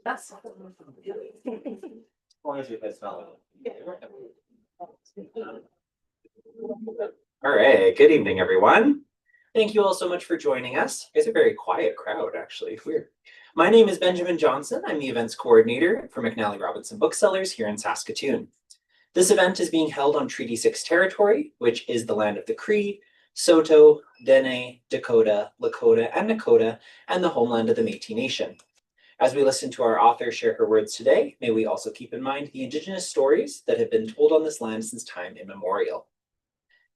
That's all right, good evening, everyone. Thank you all so much for joining us. It's a very quiet crowd, actually. Weird. My name is Benjamin Johnson. I'm the events coordinator for McNally Robinson Booksellers here in Saskatoon. This event is being held on Treaty 6 territory, which is the land of the Cree, Saulteaux, Dene, Dakota, Lakota, and Nakota, and the homeland of the Métis Nation. As we listen to our author share her words today, may we also keep in mind the Indigenous stories that have been told on this land since time immemorial.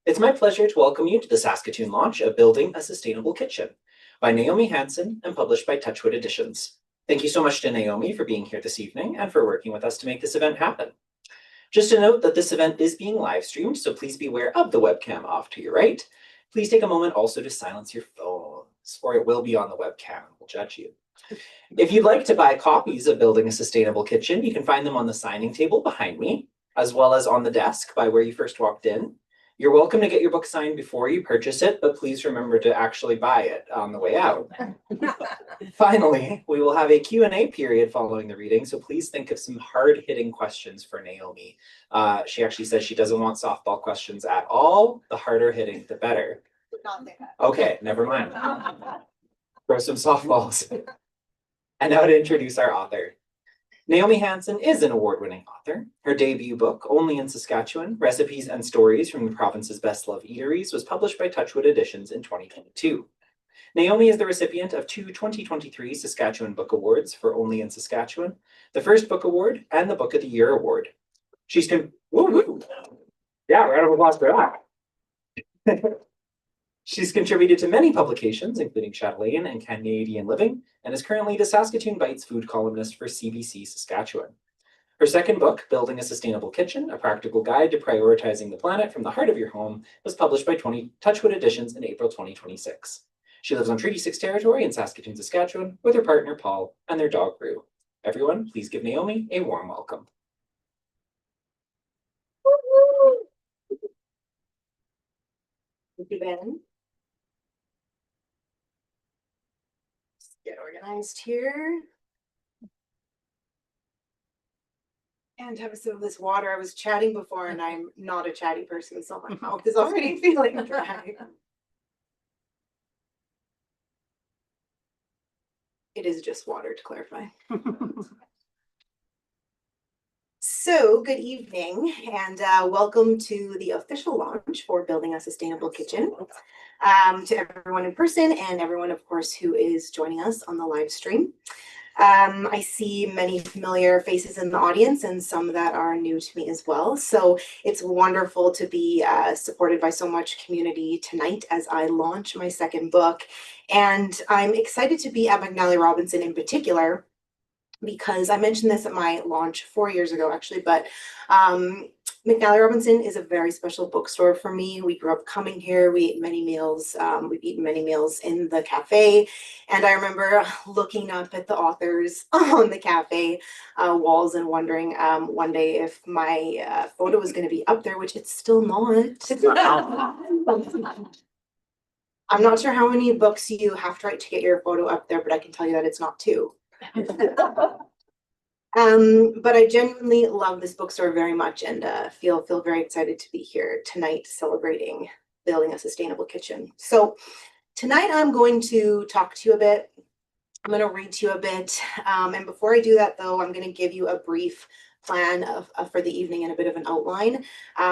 It's my pleasure to welcome you to the Saskatoon launch of Building a Sustainable Kitchen by Naomi Hansen and published by TouchWood Editions. Thank you so much to Naomi for being here this evening and for working with us to make this event happen. Just to note that this event is being live streamed, so please be aware of the webcam off to your right. Please take a moment also to silence your phones, or it will be on the webcam. We'll judge you. If you'd like to buy copies of Building a Sustainable Kitchen, you can find them on the signing table behind me, as well as on the desk by where you first walked in. You're welcome to get your book signed before you purchase it, but please remember to actually buy it on the way out. Finally, we will have a Q&A period following the reading, so please think of some hard-hitting questions for Naomi. She actually says she doesn't want softball questions at all. The harder hitting, the better. Okay, never mind. Throw some softballs. And now to introduce our author. Naomi Hansen is an award-winning author. Her debut book, Only in Saskatchewan, Recipes and Stories from the Province's Best-Loved Eateries, was published by TouchWood Editions in 2022. Naomi is the recipient of 2 2023 Saskatchewan Book Awards for Only in Saskatchewan, the First Book Award, and the Book of the Year Award. She's round of applause for that. She's contributed to many publications, including Chatelaine and Canadian Living, and is currently the Saskatoon Bites food columnist for CBC Saskatchewan. Her second book, Building a Sustainable Kitchen, A Practical Guide to Prioritizing the Planet from the Heart of Your Home, was published by TouchWood Editions in April 2026. She lives on Treaty 6 territory in Saskatoon, Saskatchewan, with her partner, Paul, and their dog, Rue. Everyone, please give Naomi a warm welcome. Thank you, Ben. Get organized here. And have a sip of this water. I was chatting before and I'm not a chatty person, so my mouth is already feeling dry. It is just water, to clarify. So, good evening and welcome to the official launch for Building a Sustainable Kitchen. To everyone in person and everyone, of course, who is joining us on the live stream. I see many familiar faces in the audience and some that are new to me as well. So it's wonderful to be supported by so much community tonight as I launch my second book. And I'm excited to be at McNally Robinson in particular, because I mentioned this at my launch 4 years ago, actually, but McNally Robinson is a very special bookstore for me. We grew up coming here. We ate many meals. We've eaten many meals in the cafe. And I remember looking up at the authors on the cafe walls and wondering one day if my photo was going to be up there, which it's still not. I'm not sure how many books you have to write to get your photo up there, but I can tell you that it's not 2. But I genuinely love this bookstore very much and feel very excited to be here tonight celebrating Building a Sustainable Kitchen. So tonight I'm going to talk to you a bit. I'm going to read to you a bit. And before I do that, though, I'm going to give you a brief plan for the evening and a bit of an outline,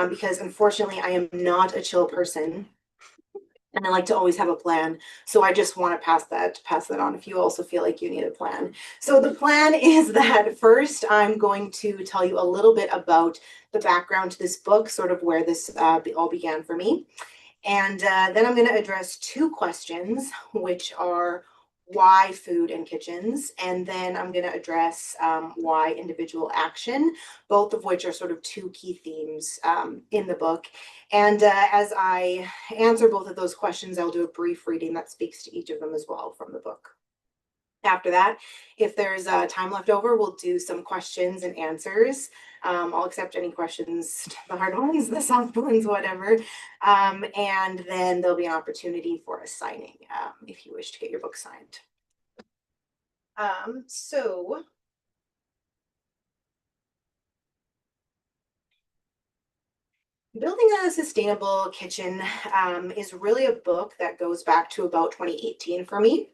because unfortunately I am not a chill person. And I like to always have a plan. So I just want to pass that on if you also feel like you need a plan. So the plan is that first I'm going to tell you a little bit about the background to this book, sort of where this all began for me. And then I'm going to address 2 questions, which are why food and kitchens, and then I'm going to address why individual action, both of which are sort of 2 key themes in the book. And as I answer both of those questions, I'll do a brief reading that speaks to each of them as well from the book. After that, if there's time left over, we'll do some questions and answers. I'll accept any questions, the hard ones, the soft ones, whatever. And then there'll be an opportunity for a signing if you wish to get your book signed. So Building a Sustainable Kitchen is really a book that goes back to about 2018 for me.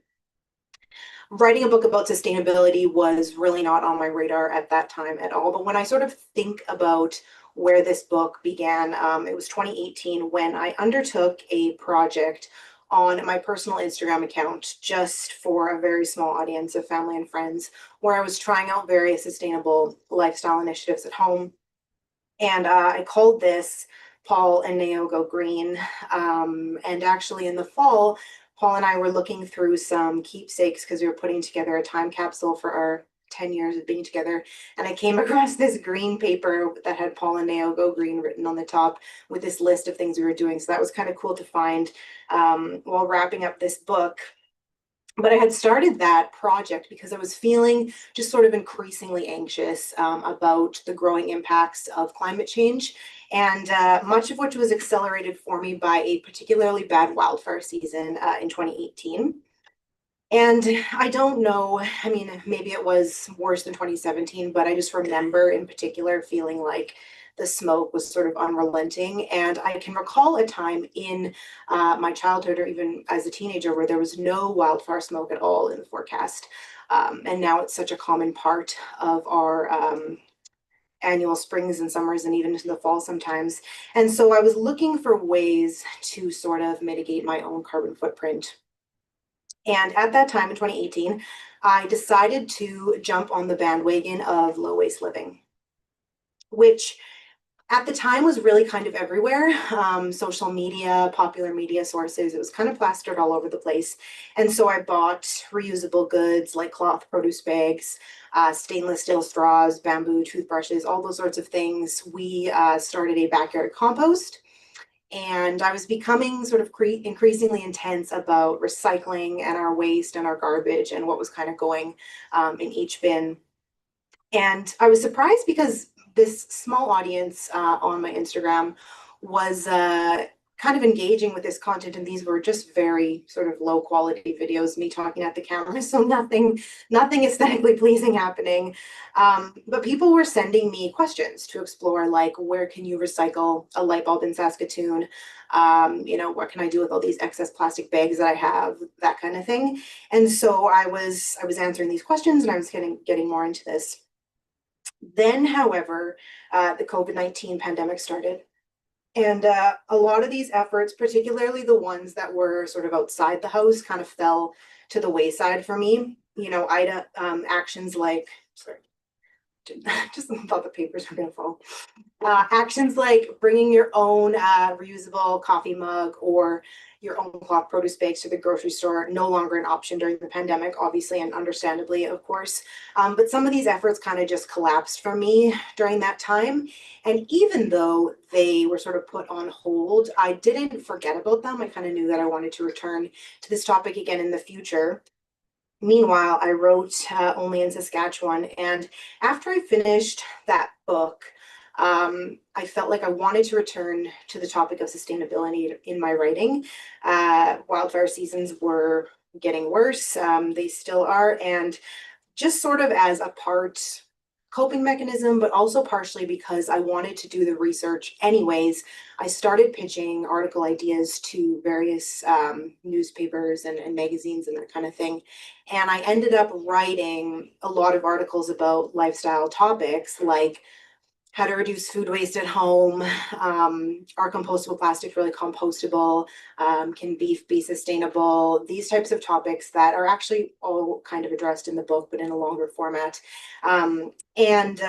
Writing a book about sustainability was really not on my radar at that time at all. But when I sort of think about where this book began, it was 2018 when I undertook a project on my personal Instagram account just for a very small audience of family and friends, where I was trying out various sustainable lifestyle initiatives at home. And I called this Paul and Nao Go Green. And actually in the fall, Paul and I were looking through some keepsakes because we were putting together a time capsule for our 10 years of being together. And I came across this green paper that had Paul and Nao Go Green written on the top with this list of things we were doing. So that was kind of cool to find while wrapping up this book. But I had started that project because I was feeling just sort of increasingly anxious about the growing impacts of climate change, and much of which was accelerated for me by a particularly bad wildfire season in 2018. And I don't know, I mean, maybe it was worse than 2017, but I just remember in particular feeling like the smoke was sort of unrelenting. And I can recall a time in my childhood or even as a teenager where there was no wildfire smoke at all in the forecast. And now it's such a common part of our annual springs and summers and even into the fall sometimes. And so I was looking for ways to sort of mitigate my own carbon footprint. And at that time in 2018, I decided to jump on the bandwagon of low waste living, which at the time was really kind of everywhere. Social media, popular media sources, it was kind of plastered all over the place. And so I bought reusable goods like cloth produce bags, stainless steel straws, bamboo toothbrushes, all those sorts of things. We started a backyard compost. And I was becoming sort of increasingly intense about recycling and our waste and our garbage and what was kind of going in each bin. And I was surprised because this small audience on my Instagram was kind of engaging with this content, and these were just very sort of low quality videos, me talking at the camera, so nothing aesthetically pleasing happening. But people were sending me questions to explore, like where can you recycle a light bulb in Saskatoon? What can I do with all these excess plastic bags that I have, that kind of thing. And so I was answering these questions, and I was getting more into this. Then, however, the COVID-19 pandemic started. And a lot of these efforts, particularly the ones that were sort of outside the house, kind of fell to the wayside for me. Actions like, sorry, just thought the papers were going to fall. Actions like bringing your own reusable coffee mug or your own cloth produce bags to the grocery store, no longer an option during the pandemic, obviously, and understandably, of course. But some of these efforts kind of just collapsed for me during that time. And even though they were sort of put on hold, I didn't forget about them. I kind of knew that I wanted to return to this topic again in the future. Meanwhile, I wrote Only in Saskatchewan. And after I finished that book, I felt like I wanted to return to the topic of sustainability in my writing. Wildfire seasons were getting worse. They still are. And just sort of as a part coping mechanism, but also partially because I wanted to do the research anyways, I started pitching article ideas to various newspapers and magazines and that kind of thing. And I ended up writing a lot of articles about lifestyle topics like how to reduce food waste at home, are compostable plastics really compostable, can beef be sustainable, these types of topics that are actually all kind of addressed in the book, but in a longer format. And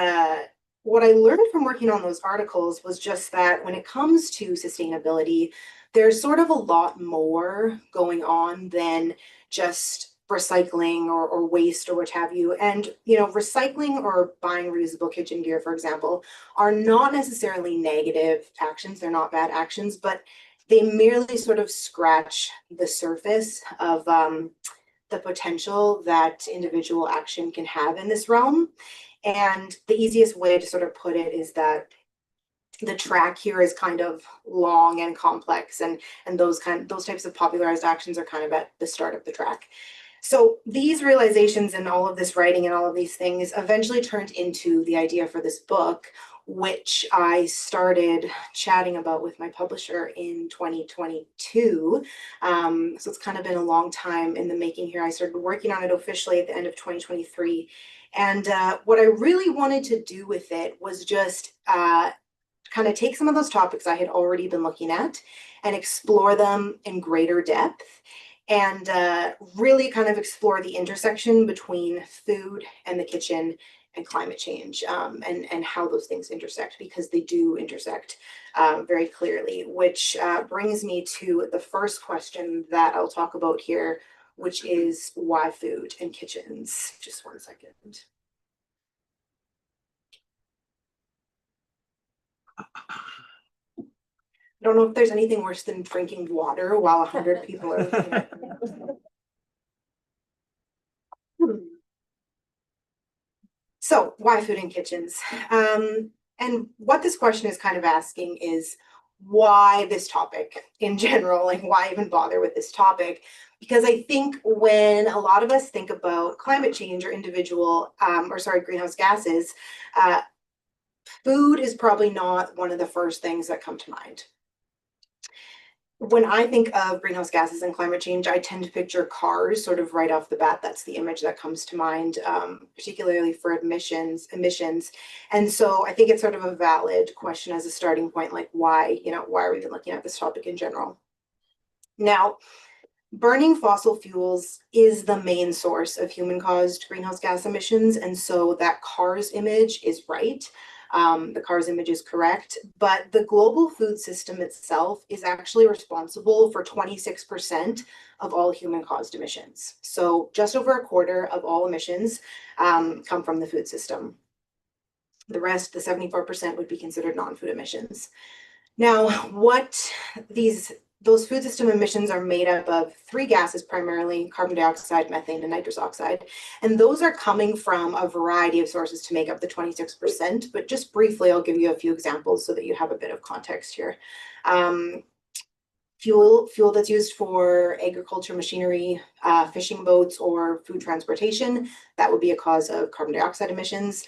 what I learned from working on those articles was just that when it comes to sustainability, there's sort of a lot more going on than just recycling or waste or what have you. And, recycling or buying reusable kitchen gear, for example, are not necessarily negative actions. They're not bad actions, but they merely sort of scratch the surface of the the potential that individual action can have in this realm. And the easiest way to sort of put it is that the track here is kind of long and complex, and those types of popularized actions are kind of at the start of the track. So these realizations and all of this writing and all of these things eventually turned into the idea for this book, which I started chatting about with my publisher in 2022. So it's kind of been a long time in the making here. I started working on it officially at the end of 2023. And what I really wanted to do with it was just kind of take some of those topics I had already been looking at and explore them in greater depth, and really kind of explore the intersection between food and the kitchen and climate change, and how those things intersect, because they do intersect very clearly, which brings me to the first question that I'll talk about here, which is why food and kitchens. Just one second. I don't know if there's anything worse than drinking water while 100 people are looking at me. So why food in kitchens? And what this question is kind of asking is why this topic in general, like why even bother with this topic? Because I think when a lot of us think about climate change or greenhouse gases, food is probably not one of the first things that come to mind. When I think of greenhouse gases and climate change, I tend to picture cars sort of right off the bat. That's the image that comes to mind, particularly for emissions. And so I think it's sort of a valid question as a starting point, like why are we even looking at this topic in general? Now, burning fossil fuels is the main source of human-caused greenhouse gas emissions, and so that cars image is right. The cars image is correct, but the global food system itself is actually responsible for 26% of all human-caused emissions. So just over a quarter of all emissions come from the food system. The rest, the 74%, would be considered non-food emissions. Now, those food system emissions are made up of three gases primarily: carbon dioxide, methane, and nitrous oxide. And those are coming from a variety of sources to make up the 26%. But just briefly, I'll give you a few examples so that you have a bit of context here. Fuel that's used for agriculture machinery, fishing boats, or food transportation, that would be a cause of carbon dioxide emissions.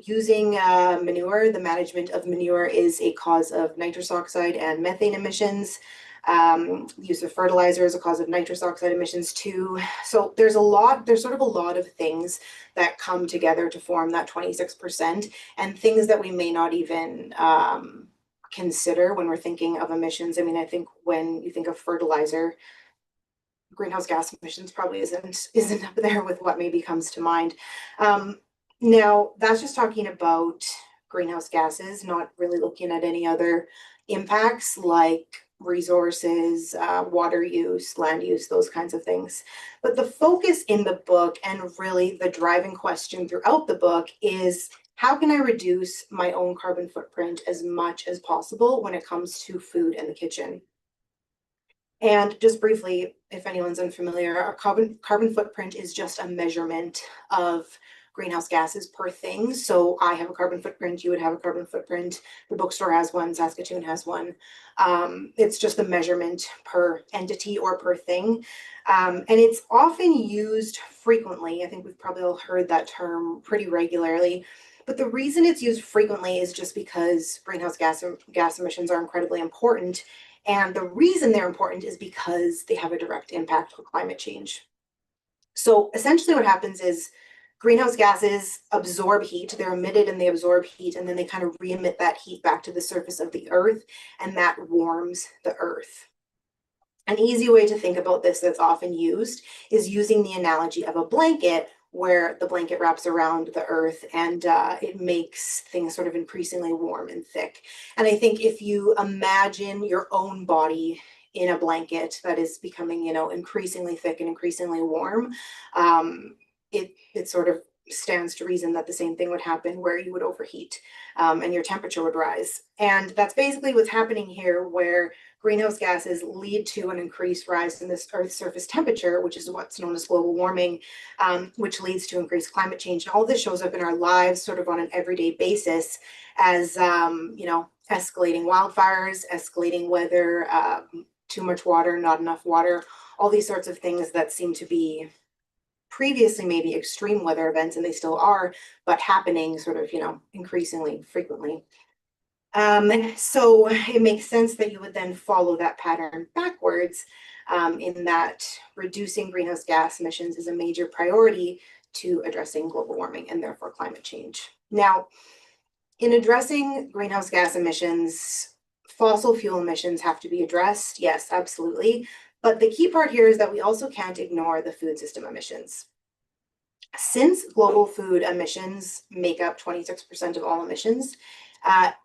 Using manure, the management of manure is a cause of nitrous oxide and methane emissions. Use of fertilizer is a cause of nitrous oxide emissions too. So there's sort of a lot of things that come together to form that 26%, and things that we may not even consider when we're thinking of emissions. I mean, I think when you think of fertilizer, greenhouse gas emissions probably isn't up there with what maybe comes to mind. Now, that's just talking about greenhouse gases, not really looking at any other impacts like resources, water use, land use, those kinds of things. But the focus in the book, and really the driving question throughout the book, is how can I reduce my own carbon footprint as much as possible when it comes to food in the kitchen? And just briefly, if anyone's unfamiliar, our carbon footprint is just a measurement of greenhouse gases per thing. So I have a carbon footprint, you would have a carbon footprint, the bookstore has one, Saskatoon has one. It's just the measurement per entity or per thing. And it's often used frequently. I think we've probably all heard that term pretty regularly. But the reason it's used frequently is just because greenhouse gas emissions are incredibly important. And the reason they're important is because they have a direct impact on climate change. So essentially what happens is greenhouse gases absorb heat, they're emitted and they absorb heat, and then they kind of re-emit that heat back to the surface of the earth, and that warms the earth. An easy way to think about this that's often used is using the analogy of a blanket, where the blanket wraps around the earth and it makes things sort of increasingly warm and thick. And I think if you imagine your own body in a blanket that is becoming, increasingly thick and increasingly warm, it sort of stands to reason that the same thing would happen, where you would overheat and your temperature would rise. And that's basically what's happening here, where greenhouse gases lead to an increased rise in this Earth's surface temperature, which is what's known as global warming, which leads to increased climate change. And all this shows up in our lives sort of on an everyday basis as, escalating wildfires, escalating weather, too much water, not enough water, all these sorts of things that seem to be previously maybe extreme weather events, and they still are, but happening sort of, increasingly frequently. So it makes sense that you would then follow that pattern backwards, in that reducing greenhouse gas emissions is a major priority to addressing global warming and therefore climate change. Now, in addressing greenhouse gas emissions, fossil fuel emissions have to be addressed. Yes, absolutely. But the key part here is that we also can't ignore the food system emissions. Since global food emissions make up 26% of all emissions,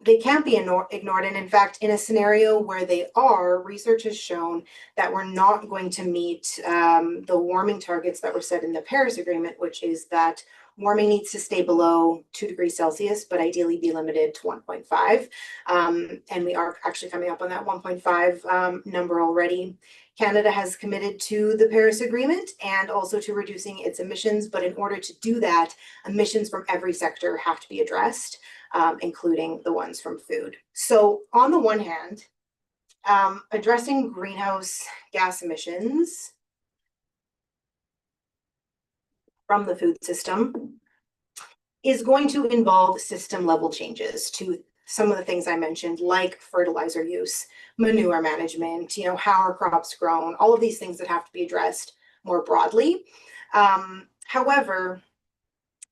they can't be ignored. And in fact, in a scenario where they are, research has shown that we're not going to meet the warming targets that were set in the Paris Agreement, which is that warming needs to stay below 2 degrees Celsius, but ideally be limited to 1.5. And we are actually coming up on that 1.5 number already. Canada has committed to the Paris Agreement and also to reducing its emissions. But in order to do that, emissions from every sector have to be addressed, including the ones from food. So on the one hand, addressing greenhouse gas emissions from the food system is going to involve system level changes to some of the things I mentioned, like fertilizer use, manure management, how are crops grown, all of these things that have to be addressed more broadly. However,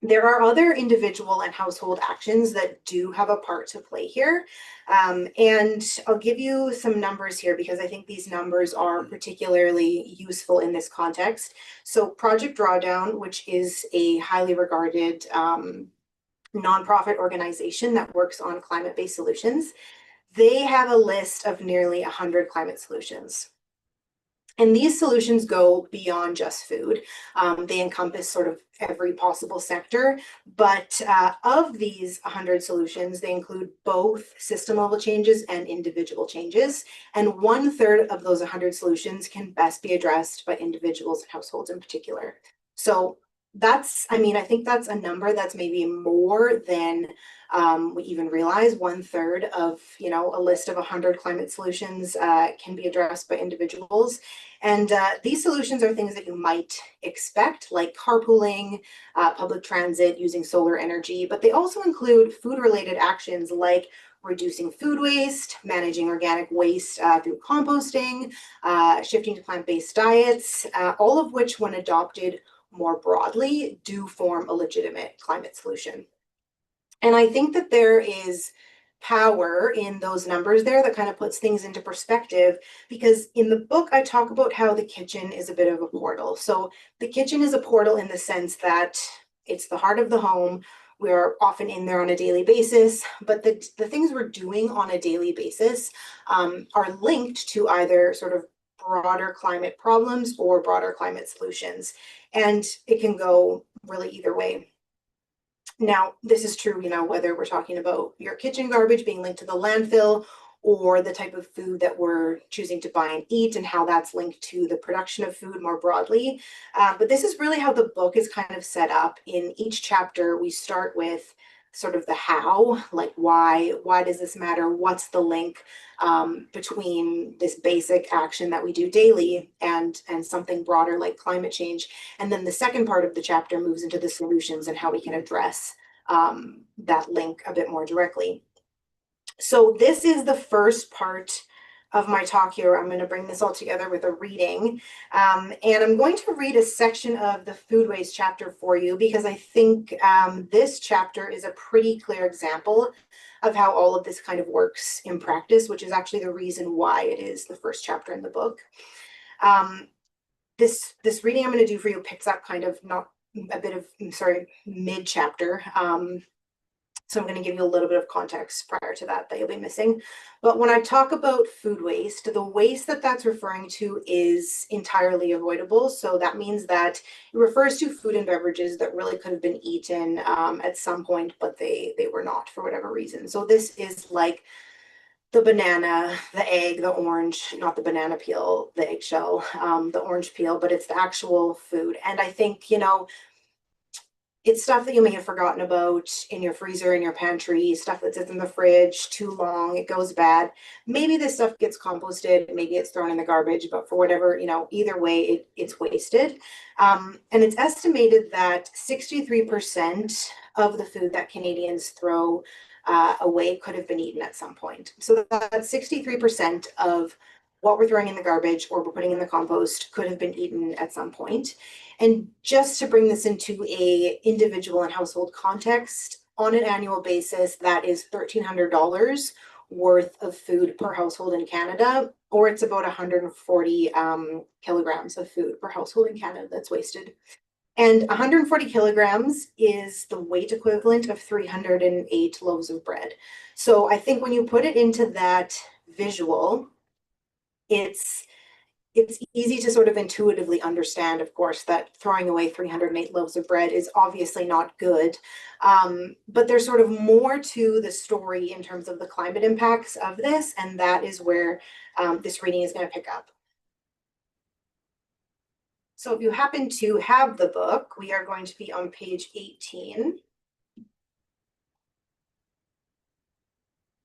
there are other individual and household actions that do have a part to play here. And I'll give you some numbers here because I think these numbers are particularly useful in this context. So Project Drawdown, which is a highly regarded nonprofit organization that works on climate-based solutions, they have a list of nearly 100 climate solutions. And these solutions go beyond just food. They encompass sort of every possible sector, but of these 100 solutions, they include both system level changes and individual changes. And 1/3 of those 100 solutions can best be addressed by individuals and households in particular. So I think that's a number that's maybe more than we even realize. 1/3 of, a list of 100 climate solutions can be addressed by individuals. And these solutions are things that you might expect, like carpooling, public transit, using solar energy, but they also include food-related actions like reducing food waste, managing organic waste through composting, shifting to plant-based diets, all of which, when adopted more broadly, do form a legitimate climate solution. And I think that there is power in those numbers there that kind of puts things into perspective, because in the book I talk about how the kitchen is a bit of a portal. So the kitchen is a portal in the sense that it's the heart of the home. We're often in there on a daily basis, but the things we're doing on a daily basis are linked to either sort of broader climate problems or broader climate solutions. And it can go really either way. Now, this is true, whether we're talking about your kitchen garbage being linked to the landfill, or the type of food that we're choosing to buy and eat and how that's linked to the production of food more broadly. But this is really how the book is kind of set up. In each chapter, we start with sort of the how, like why does this matter? What's the link between this basic action that we do daily and something broader like climate change? And then the second part of the chapter moves into the solutions and how we can address that link a bit more directly. So this is the first part of my talk here. I'm going to bring this all together with a reading. And I'm going to read a section of the food waste chapter for you, because I think this chapter is a pretty clear example of how all of this kind of works in practice, which is actually the reason why it is the first chapter in the book. This reading I'm going to do for you picks up kind of mid-chapter. So I'm going to give you a little bit of context prior to that you'll be missing. But when I talk about food waste, the waste that's referring to is entirely avoidable. So that means that it refers to food and beverages that really could have been eaten at some point, but they were not for whatever reason. So this is like the banana, the egg, the orange, not the banana peel, the eggshell, the orange peel, but it's the actual food. And I think, it's stuff that you may have forgotten about in your freezer, in your pantry, stuff that sits in the fridge too long, it goes bad. Maybe this stuff gets composted, maybe it's thrown in the garbage, but for whatever, either way, it's wasted. And it's estimated that 63% of the food that Canadians throw away could have been eaten at some point. So that's 63% of what we're throwing in the garbage or we're putting in the compost could have been eaten at some point. And just to bring this into a individual and household context, on an annual basis, that is $1,300 worth of food per household in Canada, or it's about 140 kilograms of food per household in Canada that's wasted. And 140 kilograms is the weight equivalent of 308 loaves of bread. So I think when you put it into that visual, it's easy to sort of intuitively understand, of course, that throwing away 308 loaves of bread is obviously not good. But there's sort of more to the story in terms of the climate impacts of this, and that is where this reading is going to pick up. So if you happen to have the book, we are going to be on page 18.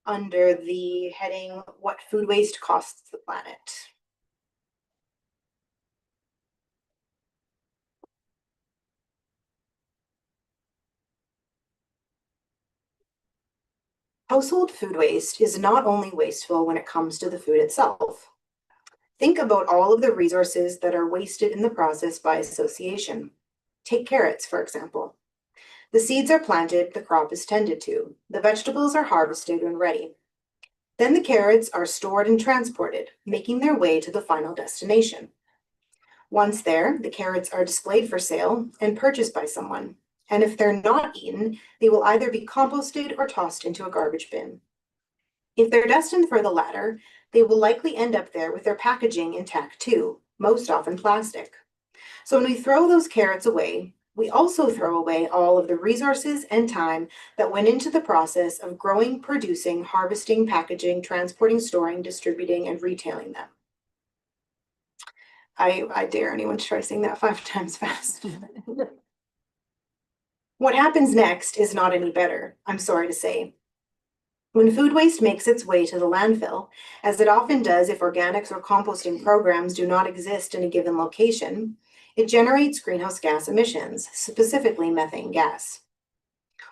Under the heading, What Food Waste Costs the Planet. Household food waste is not only wasteful when it comes to the food itself. Think about all of the resources that are wasted in the process by association. Take carrots, for example. The seeds are planted, the crop is tended to, the vegetables are harvested when ready. Then the carrots are stored and transported, making their way to the final destination. Once there, the carrots are displayed for sale and purchased by someone. And if they're not eaten, they will either be composted or tossed into a garbage bin. If they're destined for the latter, they will likely end up there with their packaging intact too, most often plastic. So when we throw those carrots away, we also throw away all of the resources and time that went into the process of growing, producing, harvesting, packaging, transporting, storing, distributing, and retailing them. I dare anyone to try saying that 5 times fast. What happens next is not any better, I'm sorry to say. When food waste makes its way to the landfill, as it often does if organics or composting programs do not exist in a given location, it generates greenhouse gas emissions, specifically methane gas.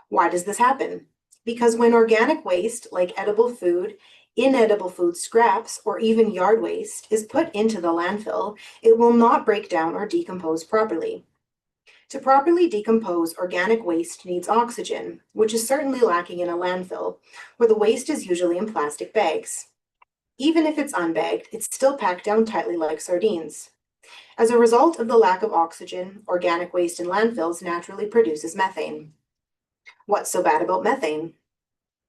Why does this happen? Because when organic waste, like edible food, inedible food scraps, or even yard waste, is put into the landfill, it will not break down or decompose properly. To properly decompose, organic waste needs oxygen, which is certainly lacking in a landfill, where the waste is usually in plastic bags. Even if it's unbagged, it's still packed down tightly like sardines. As a result of the lack of oxygen, organic waste in landfills naturally produces methane. What's so bad about methane?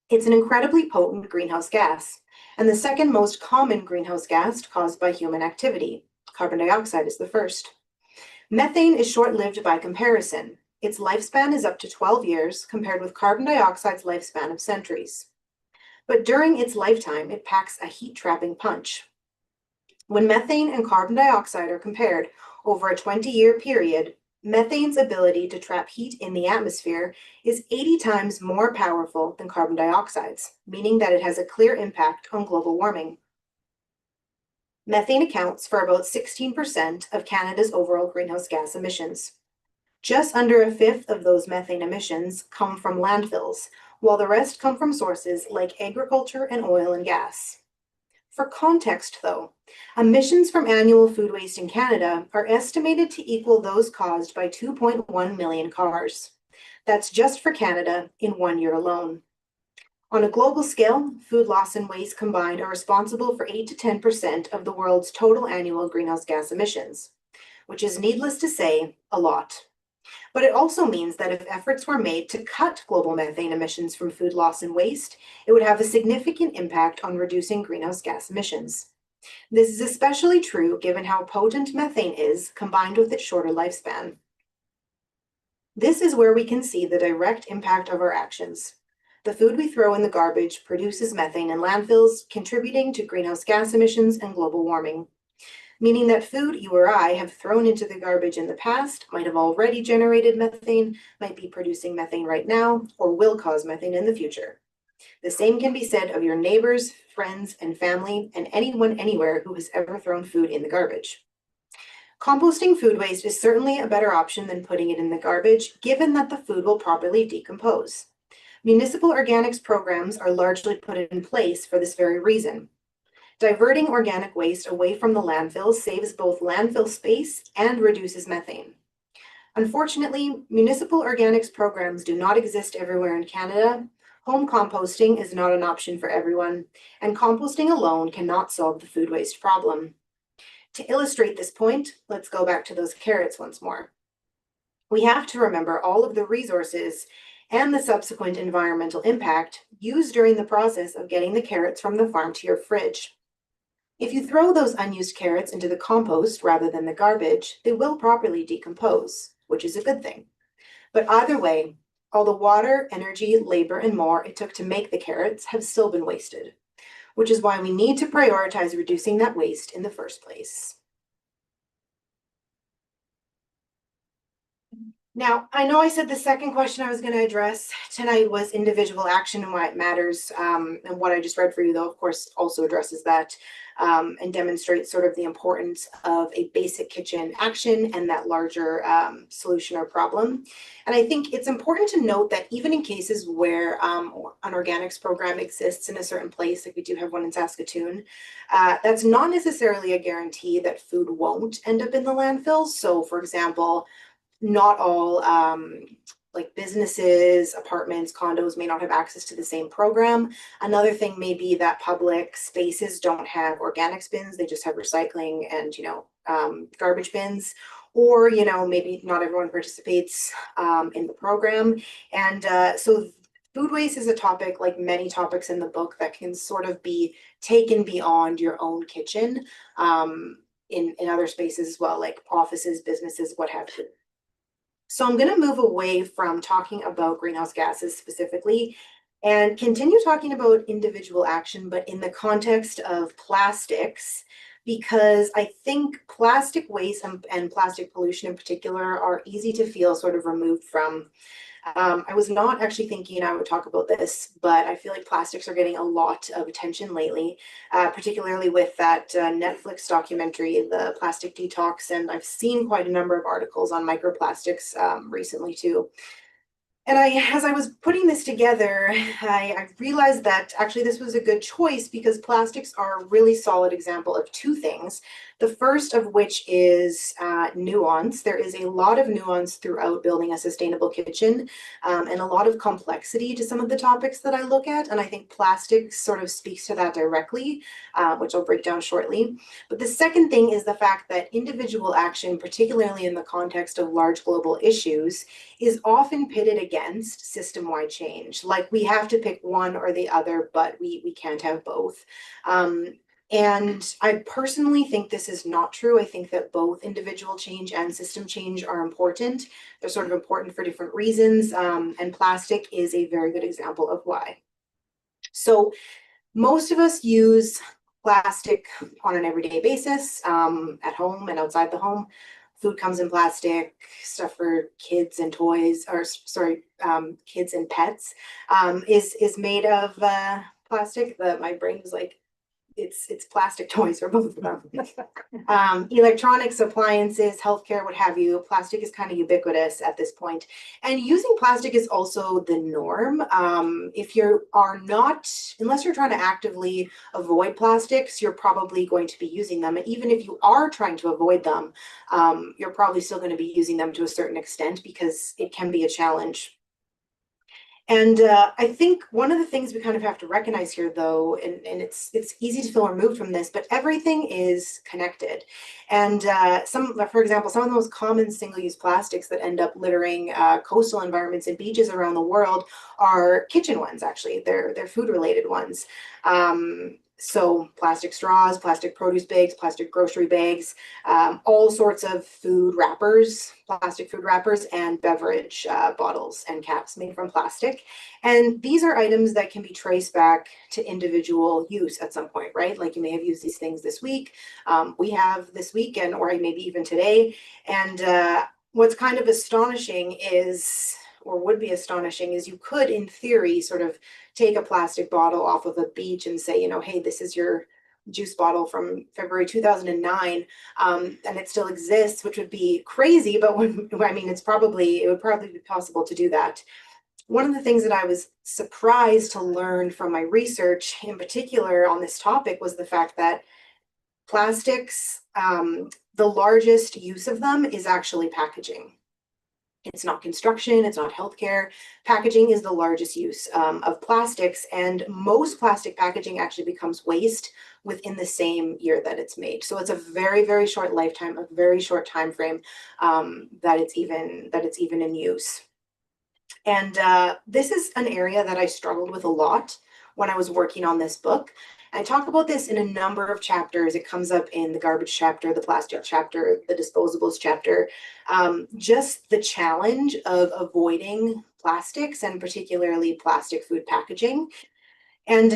It's an incredibly potent greenhouse gas, and the second most common greenhouse gas caused by human activity. Carbon dioxide is the first. Methane is short-lived by comparison. Its lifespan is up to 12 years, compared with carbon dioxide's lifespan of centuries. But during its lifetime, it packs a heat-trapping punch. When methane and carbon dioxide are compared over a 20-year period, methane's ability to trap heat in the atmosphere is 80 times more powerful than carbon dioxide's, meaning that it has a clear impact on global warming. Methane accounts for about 16% of Canada's overall greenhouse gas emissions. Just under a fifth of those methane emissions come from landfills, while the rest come from sources like agriculture and oil and gas. For context, though, emissions from annual food waste in Canada are estimated to equal those caused by 2.1 million cars. That's just for Canada in 1 year alone. On a global scale, food loss and waste combined are responsible for 8 to 10% of the world's total annual greenhouse gas emissions, which is needless to say, a lot. But it also means that if efforts were made to cut global methane emissions from food loss and waste, it would have a significant impact on reducing greenhouse gas emissions. This is especially true given how potent methane is combined with its shorter lifespan. This is where we can see the direct impact of our actions. The food we throw in the garbage produces methane in landfills, contributing to greenhouse gas emissions and global warming. Meaning that food you or I have thrown into the garbage in the past might have already generated methane, might be producing methane right now, or will cause methane in the future. The same can be said of your neighbors, friends, and family, and anyone anywhere who has ever thrown food in the garbage. Composting food waste is certainly a better option than putting it in the garbage, given that the food will properly decompose. Municipal organics programs are largely put in place for this very reason. Diverting organic waste away from the landfills saves both landfill space and reduces methane. Unfortunately, municipal organics programs do not exist everywhere in Canada. Home composting is not an option for everyone, and composting alone cannot solve the food waste problem. To illustrate this point, let's go back to those carrots once more. We have to remember all of the resources and the subsequent environmental impact used during the process of getting the carrots from the farm to your fridge. If you throw those unused carrots into the compost rather than the garbage, they will properly decompose, which is a good thing. But either way, all the water, energy, labor, and more it took to make the carrots have still been wasted, which is why we need to prioritize reducing that waste in the first place. Now, I know I said the second question I was going to address tonight was individual action and why it matters. And what I just read for you, though, of course, also addresses that and demonstrates sort of the importance of a basic kitchen action and that larger solution or problem. And I think it's important to note that even in cases where an organics program exists in a certain place, like we do have one in Saskatoon, that's not necessarily a guarantee that food won't end up in the landfills. So, for example, not all like businesses, apartments, condos may not have access to the same program. Another thing may be that public spaces don't have organics bins, they just have recycling and, garbage bins. Or, maybe not everyone participates in the program. And so food waste is a topic, like many topics in the book, that can sort of be taken beyond your own kitchen in other spaces as well, like offices, businesses, what have you. So I'm going to move away from talking about greenhouse gases specifically and continue talking about individual action, but in the context of plastics, because I think plastic waste and plastic pollution in particular are easy to feel sort of removed from. I was not actually thinking I would talk about this, but I feel like plastics are getting a lot of attention lately, particularly with that Netflix documentary, The Plastic Detox, and I've seen quite a number of articles on microplastics recently too. And as I was putting this together, I realized that actually this was a good choice because plastics are a really solid example of two things. The first of which is nuance. There is a lot of nuance throughout building a sustainable kitchen and a lot of complexity to some of the topics that I look at. And I think plastics sort of speaks to that directly, which I'll break down shortly. But the second thing is the fact that individual action, particularly in the context of large global issues, is often pitted against system-wide change. Like we have to pick one or the other, but we can't have both. And I personally think this is not true. I think that both individual change and system change are important. They're sort of important for different reasons, and plastic is a very good example of why. So most of us use plastic on an everyday basis, at home and outside the home. Food comes in plastic, stuff for kids and toys, or sorry, kids and pets, is made of plastic. My brain was like, it's plastic toys for both of them. Electronics, appliances, healthcare, what have you. Plastic is kind of ubiquitous at this point. And using plastic is also the norm. If you are not, unless you're trying to actively avoid plastics, you're probably going to be using them. And even if you are trying to avoid them, you're probably still going to be using them to a certain extent because it can be a challenge. And I think one of the things we kind of have to recognize here, though, and it's easy to feel removed from this, but everything is connected. And for example, some of the most common single-use plastics that end up littering coastal environments and beaches around the world are kitchen ones, actually. They're food-related ones. So plastic straws, plastic produce bags, plastic grocery bags, all sorts of food wrappers, plastic food wrappers, and beverage bottles and caps made from plastic. And these are items that can be traced back to individual use at some point, right? Like you may have used these things this week. We have this weekend, or maybe even today. And what's kind of astonishing is, or would be astonishing, is you could, in theory, sort of take a plastic bottle off of a beach and say, hey, this is your juice bottle from February 2009, and it still exists, which would be crazy, but it would probably be possible to do that. One of the things that I was surprised to learn from my research, in particular on this topic, was the fact that plastics, the largest use of them is actually packaging. It's not construction, it's not healthcare. Packaging is the largest use of plastics, and most plastic packaging actually becomes waste within the same year that it's made. So it's a very, very short lifetime, a very short time frame that it's even in use. And this is an area that I struggled with a lot when I was working on this book. I talk about this in a number of chapters. It comes up in the garbage chapter, the plastic chapter, the disposables chapter. Just the challenge of avoiding plastics, and particularly plastic food packaging. And,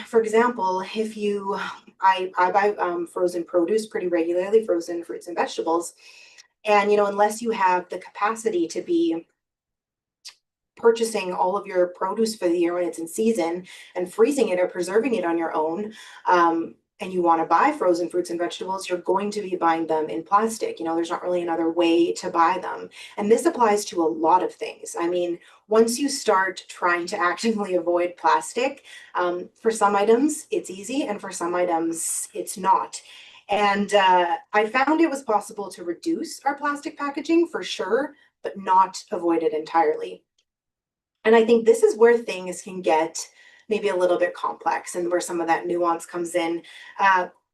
for example, I buy frozen produce pretty regularly, frozen fruits and vegetables. And, unless you have the capacity to be purchasing all of your produce for the year when it's in season and freezing it or preserving it on your own, and you want to buy frozen fruits and vegetables, you're going to be buying them in plastic. There's not really another way to buy them. And this applies to a lot of things. I mean, once you start trying to actively avoid plastic, for some items, it's easy, and for some items, it's not. And I found it was possible to reduce our plastic packaging for sure, but not avoid it entirely. And I think this is where things can get maybe a little bit complex, and where some of that nuance comes in.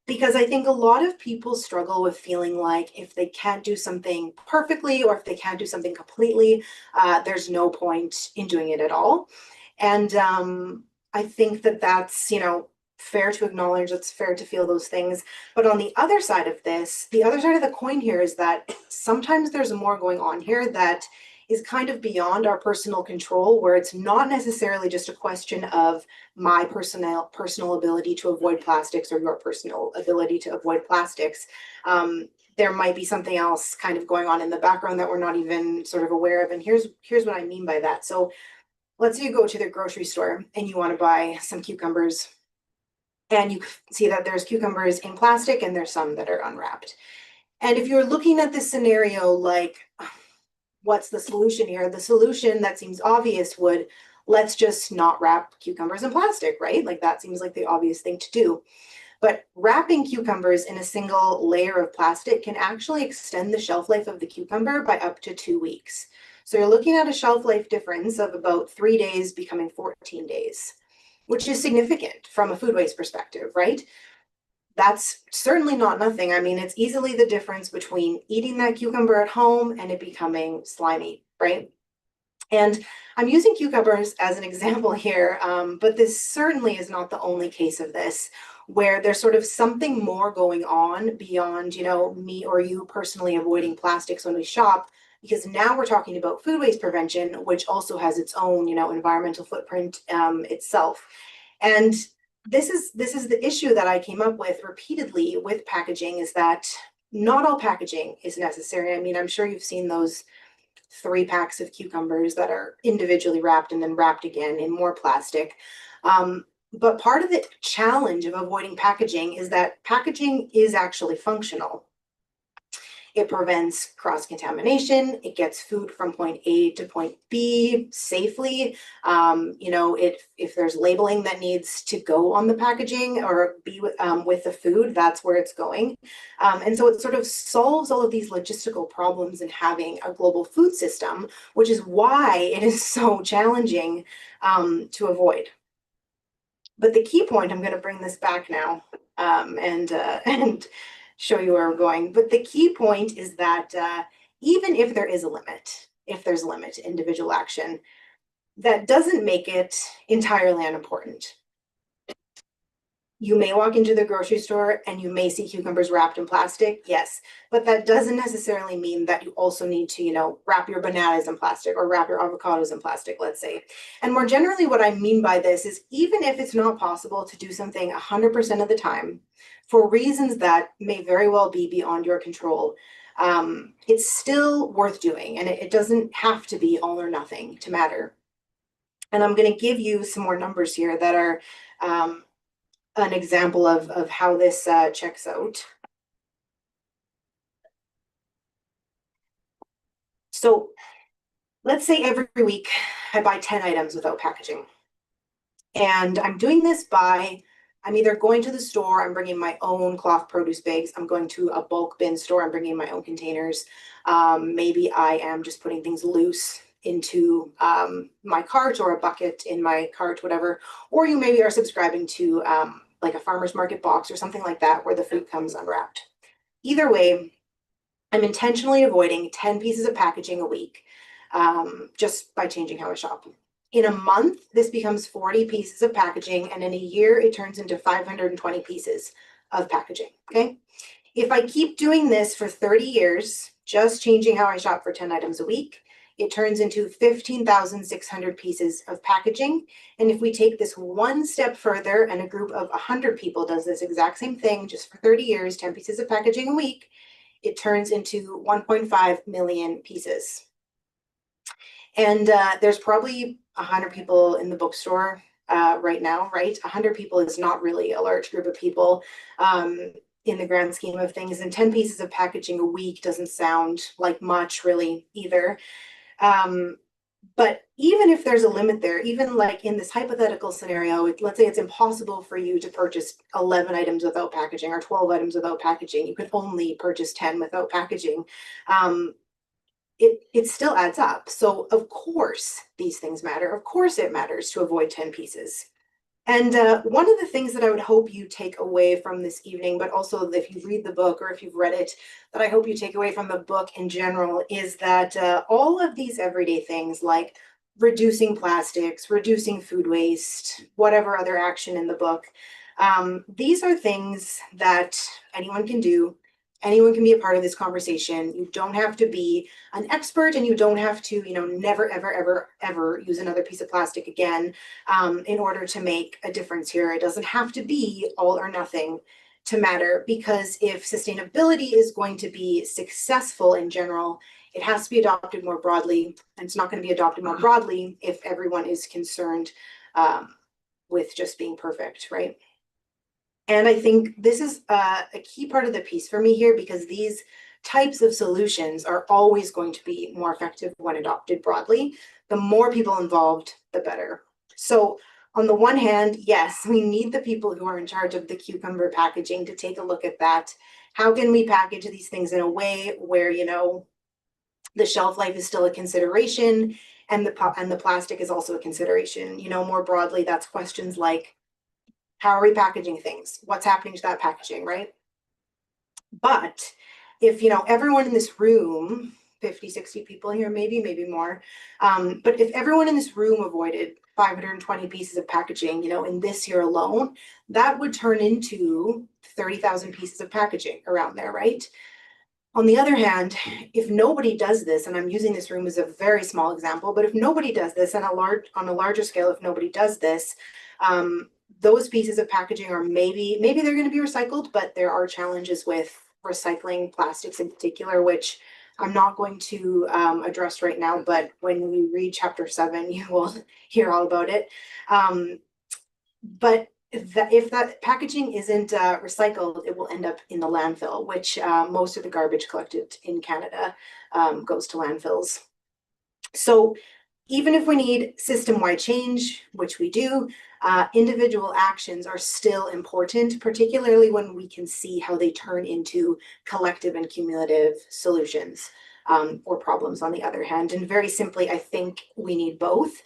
Because I think a lot of people struggle with feeling like if they can't do something perfectly, or if they can't do something completely, there's no point in doing it at all. And I think that that's, fair to acknowledge, it's fair to feel those things. But on the other side of this, the other side of the coin here is that sometimes there's more going on here that is kind of beyond our personal control, where it's not necessarily just a question of my personal ability to avoid plastics, or your personal ability to avoid plastics. There might be something else kind of going on in the background that we're not even sort of aware of. And here's what I mean by that. So let's say you go to the grocery store and you want to buy some cucumbers, and you see that there's cucumbers in plastic and there's some that are unwrapped. And if you're looking at this scenario like, what's the solution here? The solution that seems obvious would, let's just not wrap cucumbers in plastic, right? Like that seems like the obvious thing to do. But wrapping cucumbers in a single layer of plastic can actually extend the shelf life of the cucumber by up to 2 weeks. So you're looking at a shelf life difference of about 3 days becoming 14 days, which is significant from a food waste perspective, right? That's certainly not nothing. I mean, it's easily the difference between eating that cucumber at home and it becoming slimy, right? And I'm using cucumbers as an example here, but this certainly is not the only case of this, where there's sort of something more going on beyond, me or you personally avoiding plastics when we shop, because now we're talking about food waste prevention, which also has its own, environmental footprint itself. And this is the issue that I came up with repeatedly with packaging, is that not all packaging is necessary. I mean, I'm sure you've seen those 3 packs of cucumbers that are individually wrapped and then wrapped again in more plastic. But part of the challenge of avoiding packaging is that packaging is actually functional. It prevents cross-contamination. It gets food from point A to point B safely. If there's labeling that needs to go on the packaging or be with the food, that's where it's going. And so it sort of solves all of these logistical problems in having a global food system, which is why it is so challenging to avoid. But the key point, I'm going to bring this back now and show you where we're going. But the key point is that even if there is a limit, if there's a limit to individual action, that doesn't make it entirely unimportant. You may walk into the grocery store and you may see cucumbers wrapped in plastic, yes, but that doesn't necessarily mean that you also need to, wrap your bananas in plastic or wrap your avocados in plastic, let's say. And more generally, what I mean by this is even if it's not possible to do something 100% of the time, for reasons that may very well be beyond your control, it's still worth doing, and it doesn't have to be all or nothing to matter. And I'm going to give you some more numbers here that are an example of how this checks out. So let's say every week I buy 10 items without packaging. And I'm doing this by, I'm either going to the store, I'm bringing my own cloth produce bags, I'm going to a bulk bin store, I'm bringing my own containers. Maybe I am just putting things loose into my cart or a bucket in my cart, whatever. Or you maybe are subscribing to like a farmer's market box or something like that where the food comes unwrapped. Either way, I'm intentionally avoiding 10 pieces of packaging a week just by changing how I shop. In a month, this becomes 40 pieces of packaging, and in a year, it turns into 520 pieces of packaging, okay? If I keep doing this for 30 years, just changing how I shop for 10 items a week, it turns into 15,600 pieces of packaging. And if we take this one step further and a group of 100 people does this exact same thing just for 30 years, 10 pieces of packaging a week, it turns into 1.5 million pieces. And there's probably 100 people in the bookstore right now, right? 100 people is not really a large group of people in the grand scheme of things. And 10 pieces of packaging a week doesn't sound like much really either. But even if there's a limit there, even like in this hypothetical scenario, let's say it's impossible for you to purchase 11 items without packaging or 12 items without packaging. You could only purchase 10 without packaging. It still adds up. So of course these things matter. Of course it matters to avoid 10 pieces. And one of the things that I would hope you take away from this evening, but also if you read the book or if you've read it, that I hope you take away from the book in general is that all of these everyday things like reducing plastics, reducing food waste, whatever other action in the book, these are things that anyone can do. Anyone can be a part of this conversation. You don't have to be an expert, and you don't have to, never, ever, ever, ever use another piece of plastic again in order to make a difference here. It doesn't have to be all or nothing to matter, because if sustainability is going to be successful in general, it has to be adopted more broadly. And it's not going to be adopted more broadly if everyone is concerned with just being perfect, right? And I think this is a key part of the piece for me here, because these types of solutions are always going to be more effective when adopted broadly. The more people involved, the better. So on the one hand, yes, we need the people who are in charge of the cucumber packaging to take a look at that. How can we package these things in a way where, the shelf life is still a consideration and the plastic is also a consideration? More broadly, that's questions like, how are we packaging things? What's happening to that packaging, right? But if, everyone in this room, 50, 60 people here, maybe more, but if everyone in this room avoided 520 pieces of packaging, in this year alone, that would turn into 30,000 pieces of packaging around there, right? On the other hand, if nobody does this, and I'm using this room as a very small example, but if nobody does this, and on a larger scale, if nobody does this, those pieces of packaging are maybe they're going to be recycled, but there are challenges with recycling plastics in particular, which I'm not going to address right now, but when we read chapter 7, you will hear all about it. But if that packaging isn't recycled, it will end up in the landfill, which most of the garbage collected in Canada goes to landfills. So even if we need system-wide change, which we do, individual actions are still important, particularly when we can see how they turn into collective and cumulative solutions or problems on the other hand. And very simply, I think we need both.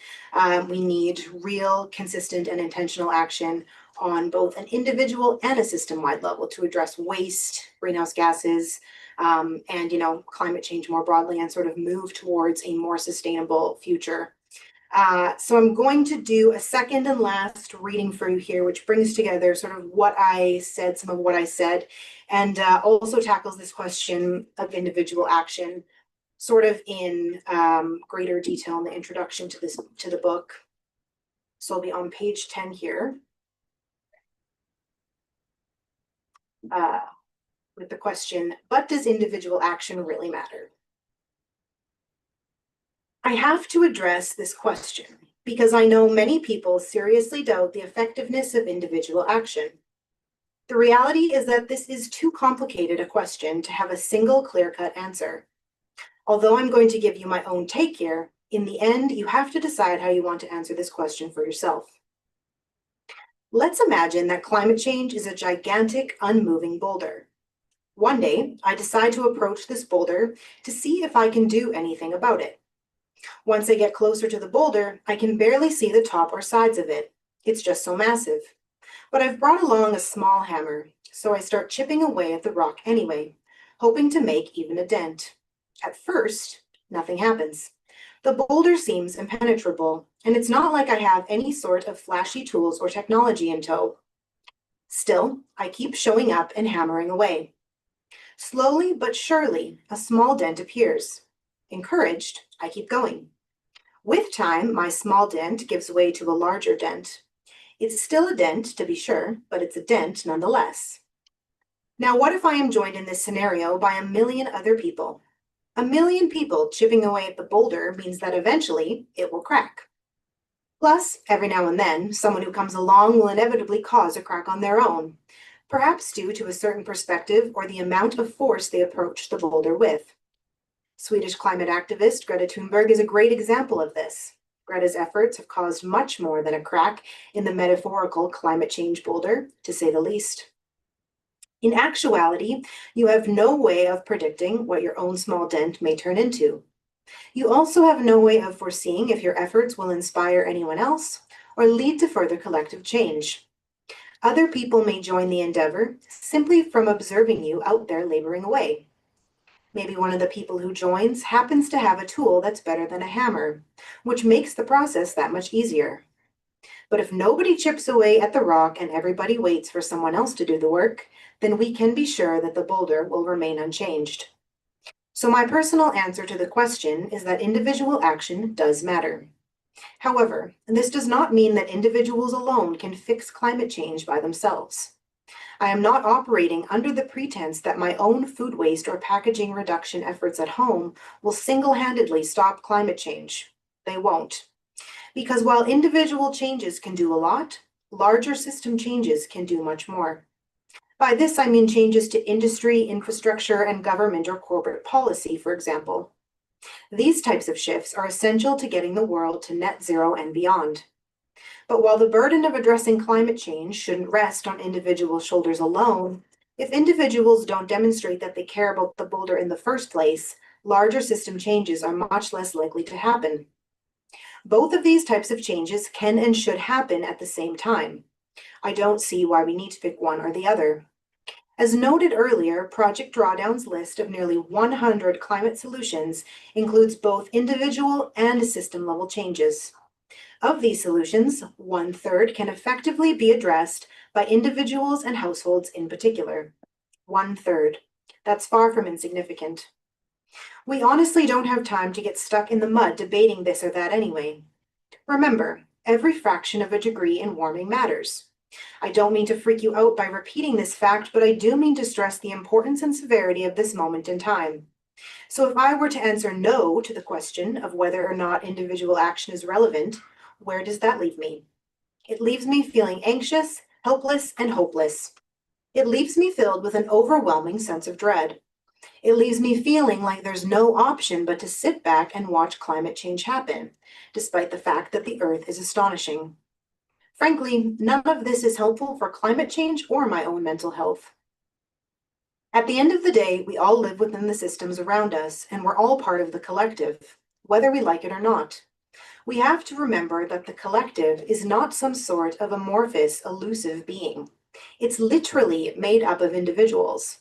We need real, consistent, and intentional action on both an individual and a system-wide level to address waste, greenhouse gases, and climate change more broadly, and sort of move towards a more sustainable future. So I'm going to do a second and last reading for you here, which brings together sort of what I said, some of what I said, and also tackles this question of individual action sort of in greater detail in the introduction to the book. So I'll be on page 10 here. With the question, but does individual action really matter? I have to address this question because I know many people seriously doubt the effectiveness of individual action. The reality is that this is too complicated a question to have a single clear-cut answer. Although I'm going to give you my own take here, in the end, you have to decide how you want to answer this question for yourself. Let's imagine that climate change is a gigantic, unmoving boulder. One day, I decide to approach this boulder to see if I can do anything about it. Once I get closer to the boulder, I can barely see the top or sides of it. It's just so massive. But I've brought along a small hammer, so I start chipping away at the rock anyway, hoping to make even a dent. At first, nothing happens. The boulder seems impenetrable, and it's not like I have any sort of flashy tools or technology in tow. Still, I keep showing up and hammering away. Slowly but surely, a small dent appears. Encouraged, I keep going. With time, my small dent gives way to a larger dent. It's still a dent, to be sure, but it's a dent nonetheless. Now, what if I am joined in this scenario by a million other people? A million people chipping away at the boulder means that eventually it will crack. Plus, every now and then, someone who comes along will inevitably cause a crack on their own, perhaps due to a certain perspective or the amount of force they approach the boulder with. Swedish climate activist Greta Thunberg is a great example of this. Greta's efforts have caused much more than a crack in the metaphorical climate change boulder, to say the least. In actuality, you have no way of predicting what your own small dent may turn into. You also have no way of foreseeing if your efforts will inspire anyone else or lead to further collective change. Other people may join the endeavor simply from observing you out there laboring away. Maybe one of the people who joins happens to have a tool that's better than a hammer, which makes the process that much easier. But if nobody chips away at the rock and everybody waits for someone else to do the work, then we can be sure that the boulder will remain unchanged. So my personal answer to the question is that individual action does matter. However, this does not mean that individuals alone can fix climate change by themselves. I am not operating under the pretense that my own food waste or packaging reduction efforts at home will single-handedly stop climate change. They won't. Because while individual changes can do a lot, larger system changes can do much more. By this, I mean changes to industry, infrastructure, and government or corporate policy, for example. These types of shifts are essential to getting the world to net zero and beyond. But while the burden of addressing climate change shouldn't rest on individual shoulders alone, if individuals don't demonstrate that they care about the boulder in the first place, larger system changes are much less likely to happen. Both of these types of changes can and should happen at the same time. I don't see why we need to pick one or the other. As noted earlier, Project Drawdown's list of nearly 100 climate solutions includes both individual and system-level changes. Of these solutions, 1/3 can effectively be addressed by individuals and households in particular. 1/3. That's far from insignificant. We honestly don't have time to get stuck in the mud debating this or that anyway. Remember, every fraction of a degree in warming matters. I don't mean to freak you out by repeating this fact, but I do mean to stress the importance and severity of this moment in time. So if I were to answer no to the question of whether or not individual action is relevant, where does that leave me? It leaves me feeling anxious, helpless, and hopeless. It leaves me filled with an overwhelming sense of dread. It leaves me feeling like there's no option but to sit back and watch climate change happen, despite the fact that the Earth is astonishing. Frankly, none of this is helpful for climate change or my own mental health. At the end of the day, we all live within the systems around us, and we're all part of the collective, whether we like it or not. We have to remember that the collective is not some sort of amorphous, elusive being. It's literally made up of individuals.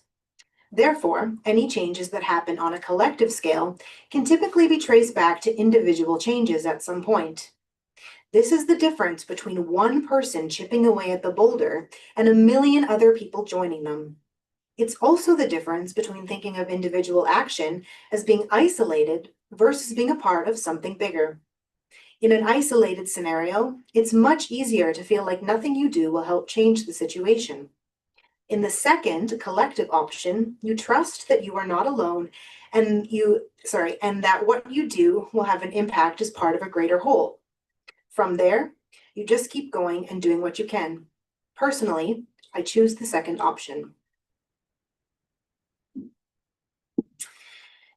Therefore, any changes that happen on a collective scale can typically be traced back to individual changes at some point. This is the difference between one person chipping away at the boulder and a million other people joining them. It's also the difference between thinking of individual action as being isolated versus being a part of something bigger. In an isolated scenario, it's much easier to feel like nothing you do will help change the situation. In the second collective option, you trust that you are not alone and and that what you do will have an impact as part of a greater whole. From there, you just keep going and doing what you can. Personally, I choose the second option.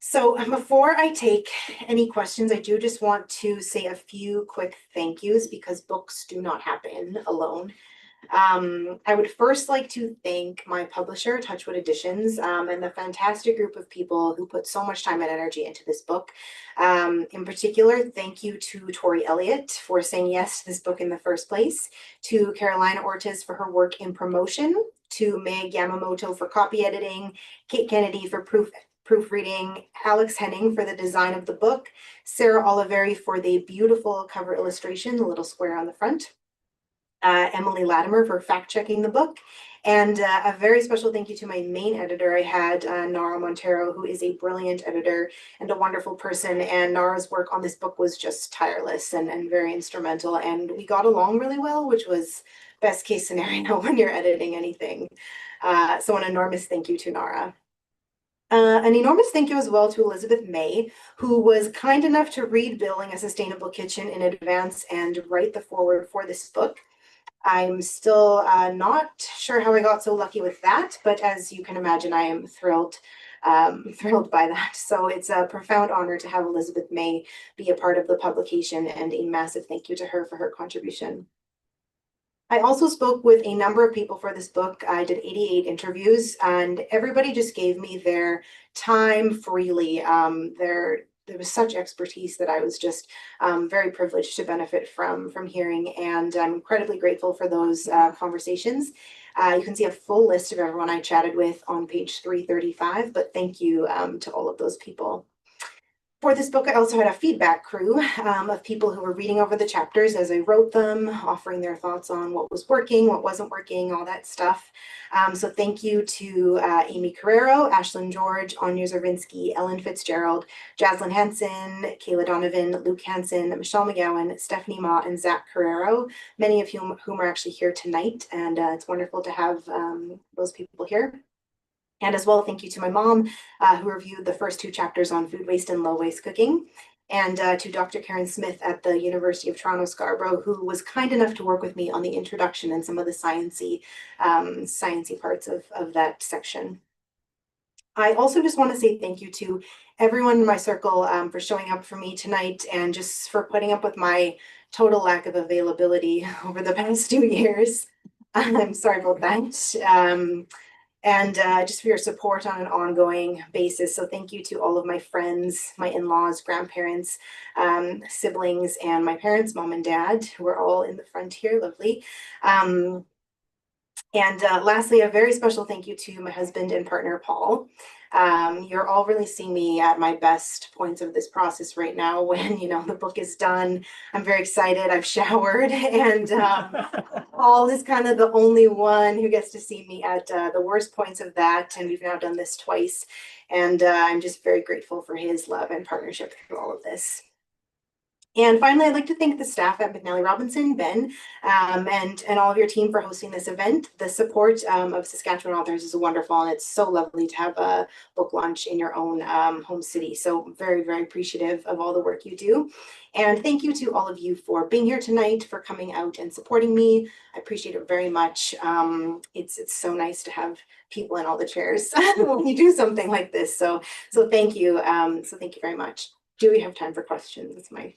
So before I take any questions, I do just want to say a few quick thank yous because books do not happen alone. I would first like to thank my publisher, TouchWood Editions, and the fantastic group of people who put so much time and energy into this book. In particular, thank you to Tori Elliott for saying yes to this book in the first place, to Carolina Ortiz for her work in promotion, to Meg Yamamoto for copy editing, Kate Kennedy for proofreading, Alex Henning for the design of the book, Sarah Oliveri for the beautiful cover illustration, the little square on the front, Emily Latimer for fact-checking the book, and a very special thank you to my main editor. I had Nara Montero, who is a brilliant editor and a wonderful person, and Nara's work on this book was just tireless and very instrumental, and we got along really well, which was best case scenario when you're editing anything. So an enormous thank you to Nara. An enormous thank you as well to Elizabeth May, who was kind enough to read Building a Sustainable Kitchen in advance and write the foreword for this book. I'm still not sure how I got so lucky with that, but as you can imagine, I am thrilled by that. So it's a profound honor to have Elizabeth May be a part of the publication, and a massive thank you to her for her contribution. I also spoke with a number of people for this book. I did 88 interviews, and everybody just gave me their time freely. There was such expertise that I was just very privileged to benefit from hearing, and I'm incredibly grateful for those conversations. You can see a full list of everyone I chatted with on page 335, but thank you to all of those people. For this book, I also had a feedback crew of people who were reading over the chapters as I wrote them, offering their thoughts on what was working, what wasn't working, all that stuff. So thank you to Amy Carrero, Ashlyn George, Anya Zervinsky, Ellen Fitzgerald, Jaslyn Hansen, Kayla Donovan, Luke Hansen, Michelle McGowan, Stephanie Ma, and Zach Carrero, many of whom are actually here tonight. And it's wonderful to have those people here. And as well, thank you to my mom, who reviewed the first two chapters on food waste and low waste cooking, and to Dr. Karen Smith at the University of Toronto Scarborough, who was kind enough to work with me on the introduction and some of the sciencey parts of that section. I also just want to say thank you to everyone in my circle for showing up for me tonight, and just for putting up with my total lack of availability over the past 2 years. I'm sorry about that. And just for your support on an ongoing basis. So thank you to all of my friends, my in-laws, grandparents, siblings, and my parents, mom and dad, who are all in the front here, lovely. And lastly, a very special thank you to my husband and partner, Paul. You're all really seeing me at my best points of this process right now when, the book is done. I'm very excited. I've showered, and Paul is kind of the only one who gets to see me at the worst points of that. And we've now done this twice. And I'm just very grateful for his love and partnership through all of this. And finally, I'd like to thank the staff at McNally Robinson, Ben, and all of your team for hosting this event. The support of Saskatchewan authors is wonderful, and it's so lovely to have a book launch in your own home city. So very, very appreciative of all the work you do. And thank you to all of you for being here tonight, for coming out and supporting me. I appreciate it very much. It's so nice to have people in all the chairs when you do something like this. So thank you. So thank you very much. Do we have time for questions? That's my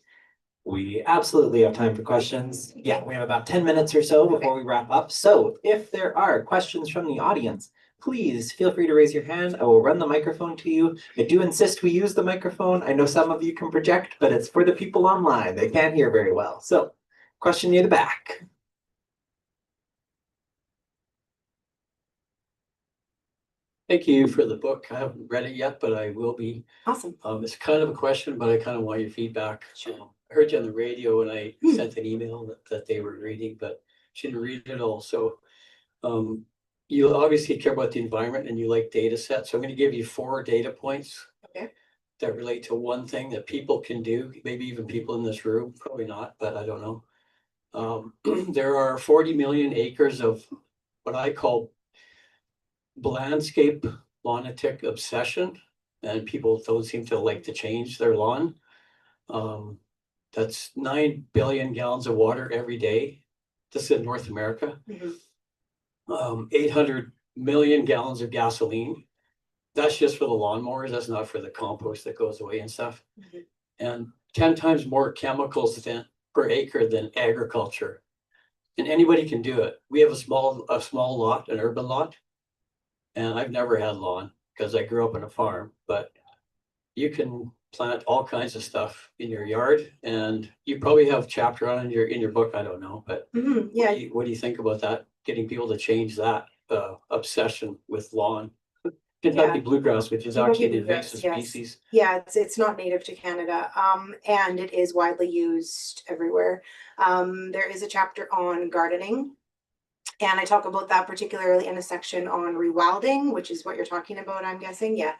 We absolutely have time for questions. Yeah, we have about 10 minutes or so before we wrap up. So if there are questions from the audience, please feel free to raise your hand. I will run the microphone to you. I do insist we use the microphone. I know some of you can project, but it's for the people online. They can't hear very well. So question near the back. Thank you for the book. I haven't read it yet, but I will be. awesome. It's kind of a question, but I kind of want your feedback. Sure. heard you on the radio and I sent an email that they were reading, but she didn't read it all. So you obviously care about the environment and you like data sets. So I'm going to give you 4 data points Okay. that relate to one thing that people can do, maybe even people in this room, probably not, but I don't know. There are 40 million acres of what I call landscape lunatic obsession, and people don't seem to like to change their lawn. That's 9 billion gallons of water every day. This is in North America. 800 million gallons of gasoline. That's just for the lawnmowers. That's not for the compost that goes away and stuff. And 10 times more chemicals per acre than agriculture. And anybody can do it. We have a small lot, an urban lot. And I've never had lawn because I grew up on a farm, but you can plant all kinds of stuff in your yard, and you probably have a chapter on it in your book. I don't know, but Yeah. what do you think about that? Getting people to change that obsession with lawn. Kentucky bluegrass, which is Kentucky actually an bluegrass, invasive yes. species. Yeah, it's not native to Canada, and it is widely used everywhere. There is a chapter on gardening, and I talk about that particularly in a section on rewilding, which is what you're talking about, I'm guessing. Yeah.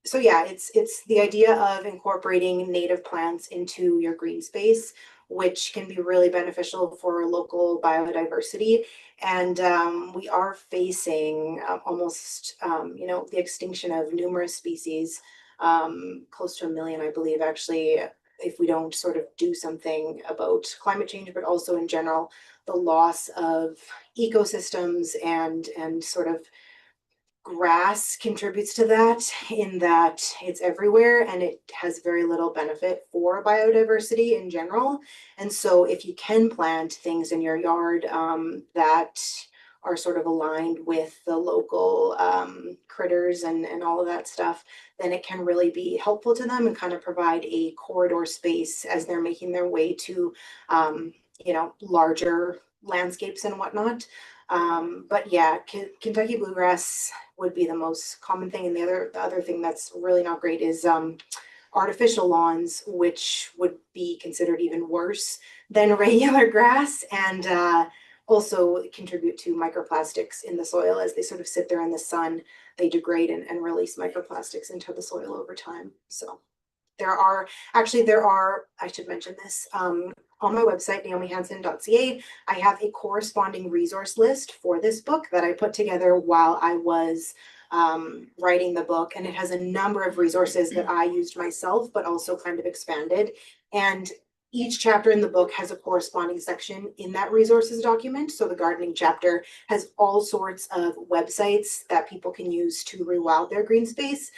So yeah, it's the idea of incorporating native plants into your green space, which can be really beneficial for local biodiversity. And we are facing almost, the extinction of numerous species, close to 1 million, I believe, actually, if we don't sort of do something about climate change, but also in general, the loss of ecosystems and sort of grass contributes to that, in that it's everywhere and it has very little benefit for biodiversity in general. And so if you can plant things in your yard that are sort of aligned with the local critters and all of that stuff, then it can really be helpful to them and kind of provide a corridor space as they're making their way to larger landscapes and whatnot. But yeah, Kentucky bluegrass would be the most common thing. And the other thing that's really not great is artificial lawns, which would be considered even worse than regular grass, and also contribute to microplastics in the soil as they sort of sit there in the sun. They degrade and release microplastics into the soil over time. So there are, I should mention this, on my website, naomihansen.ca, I have a corresponding resource list for this book that I put together while I was writing the book. And it has a number of resources that I used myself, but also kind of expanded. And each chapter in the book has a corresponding section in that resources document. So the gardening chapter has all sorts of websites that people can use to rewild their green space.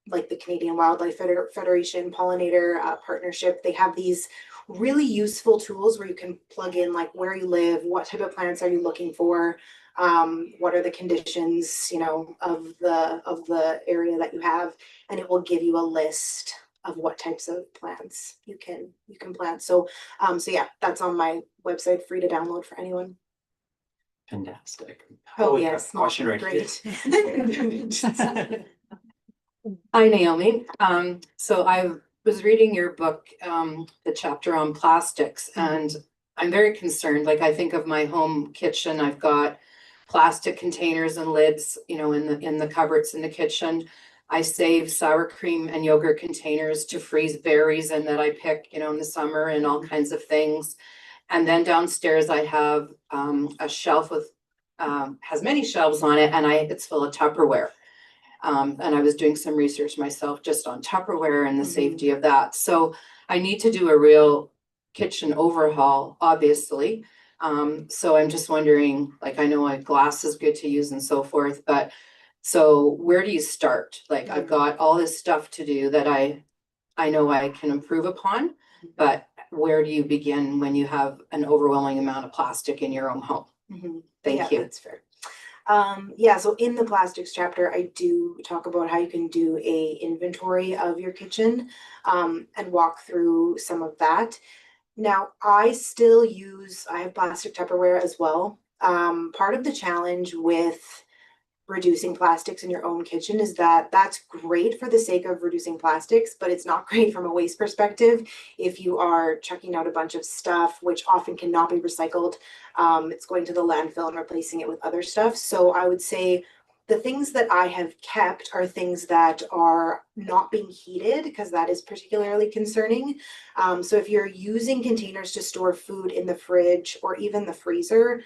Like the Canadian Wildlife Federation Pollinator Partnership. They have these really useful tools where you can plug in like where you live, what type of plants are you looking for, what are the conditions, of the area that you have, and it will give you a list of what types of plants you can plant. So yeah, that's on my website, free to download for anyone. Fantastic. Oh we've got yes, a question right great. Hi, Naomi. So I was reading your book, the chapter on plastics, and I'm very concerned. Like, I think of my home kitchen, I've got plastic containers and lids, in the cupboards in the kitchen. I save sour cream and yogurt containers to freeze berries and that I pick, in the summer, and all kinds of things. And then downstairs I have a shelf with has many shelves on it, and it's full of Tupperware. And I was doing some research myself just on Tupperware and the safety of that. So I need to do a real kitchen overhaul, obviously. So I'm just wondering, like, I know glass is good to use and so forth, but so where do you start? Like, I've got all this stuff to do that I know I can improve upon, but where do you begin when you have an overwhelming amount of plastic in your own home? Thank you. That's fair. So in the plastics chapter, I do talk about how you can do a inventory of your kitchen, and walk through some of that. Now, I have plastic Tupperware as well. Part of the challenge with reducing plastics in your own kitchen is that that's great for the sake of reducing plastics, but it's not great from a waste perspective. If you are chucking out a bunch of stuff, which often cannot be recycled, it's going to the landfill and replacing it with other stuff. So I would say the things that I have kept are things that are not being heated, because that is particularly concerning. So if you're using containers to store food in the fridge or even the freezer,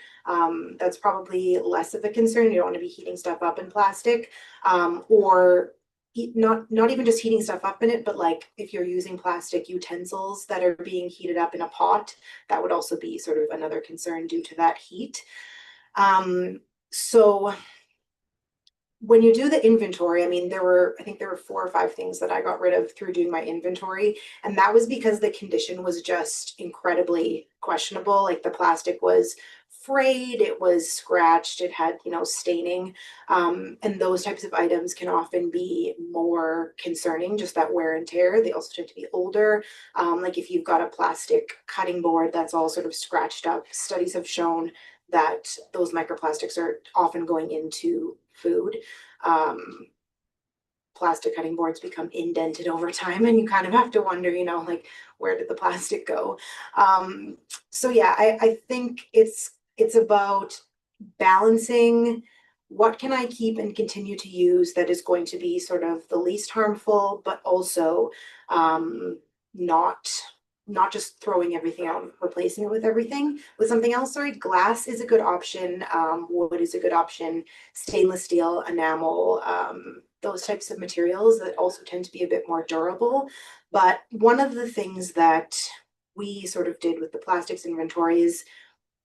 that's probably less of a concern. You don't want to be heating stuff up in plastic, or not even just heating stuff up in it, but like if you're using plastic utensils that are being heated up in a pot, that would also be sort of another concern due to that heat. So when you do the inventory, I mean, I think there were 4 or 5 things that I got rid of through doing my inventory. And that was because the condition was just incredibly questionable. Like the plastic was frayed, it was scratched, it had, staining. And those types of items can often be more concerning, just that wear and tear. They also tend to be older. Like if you've got a plastic cutting board that's all sort of scratched up, studies have shown that those microplastics are often going into food. Plastic cutting boards become indented over time, and you kind of have to wonder, like, where did the plastic go? So yeah, I think it's about balancing what can I keep and continue to use that is going to be sort of the least harmful, but also not just throwing everything out and replacing it with something else. Sorry, glass is a good option. Wood is a good option. Stainless steel, enamel, those types of materials that also tend to be a bit more durable. But one of the things that we sort of did with the plastics inventory is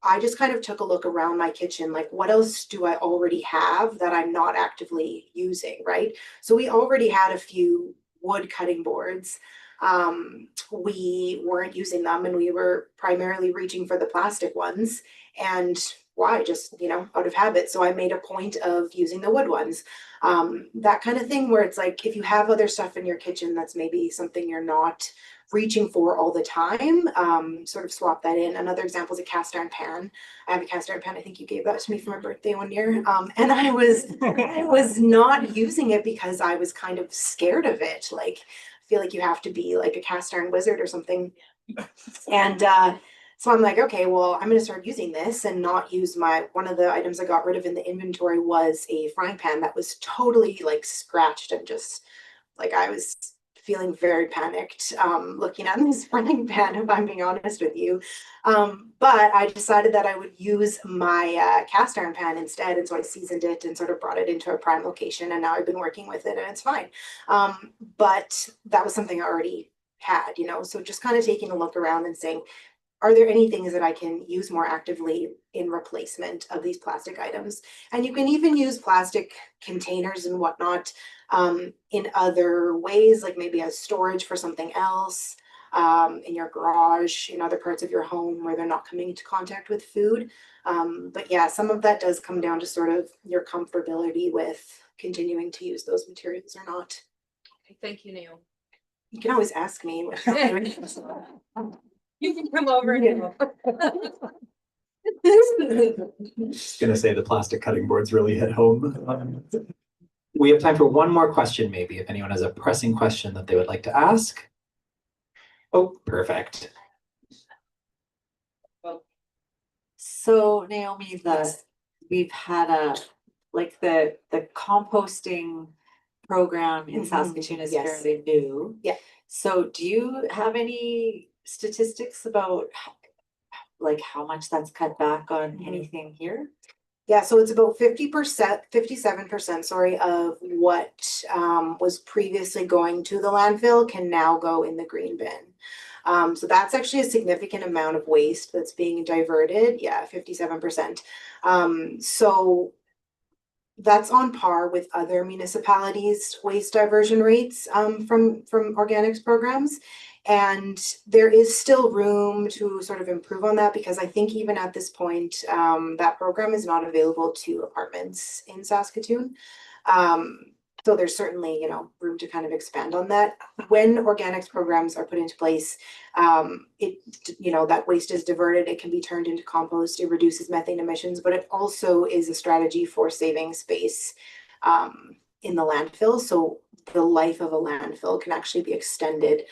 I just kind of took a look around my kitchen, like what else do I already have that I'm not actively using, right? So we already had a few wood cutting boards. We weren't using them, and we were primarily reaching for the plastic ones. And why? Just, out of habit. So I made a point of using the wood ones. That kind of thing where it's like, if you have other stuff in your kitchen that's maybe something you're not reaching for all the time, sort of swap that in. Another example is a cast iron pan. I have a cast iron pan. I think you gave that to me for my birthday one year. And I was not using it because I was kind of scared of it. Like, I feel like you have to be like a cast iron wizard or something. And so I'm like, okay, well, I'm going to start using this and not use one of the items I got rid of in the inventory was a frying pan that was totally like scratched, and just like I was feeling very panicked looking at this frying pan, if I'm being honest with you. But I decided that I would use my cast iron pan instead. And so I seasoned it and sort of brought it into a prime location. And now I've been working with it and it's fine. But that was something I already had, so just kind of taking a look around and saying, are there any things that I can use more actively in replacement of these plastic items? And you can even use plastic containers and whatnot in other ways, like maybe as storage for something else, in your garage, in other parts of your home where they're not coming into contact with food. But yeah, some of that does come down to sort of your comfortability with continuing to use those materials or not. Thank you, Neil. You can always ask me. You can come over and. Just gonna say the plastic cutting boards really hit home. We have time for one more question, maybe, if anyone has a pressing question that they would like to ask. Oh, perfect. So Naomi, we've had the composting program in Saskatoon is Yes. fairly new. Yeah. So do you have any statistics about like how much that's cut back on anything here? Yeah, so it's about 50%, 57%, sorry, of what was previously going to the landfill can now go in the green bin. So that's actually a significant amount of waste that's being diverted. Yeah, 57%. So that's on par with other municipalities' waste diversion rates from organics programs. And there is still room to sort of improve on that, because I think even at this point, that program is not available to apartments in Saskatoon. So there's certainly, room to kind of expand on that. When organics programs are put into place, that waste is diverted, it can be turned into compost, it reduces methane emissions, but it also is a strategy for saving space in the landfill. So the life of a landfill can actually be extended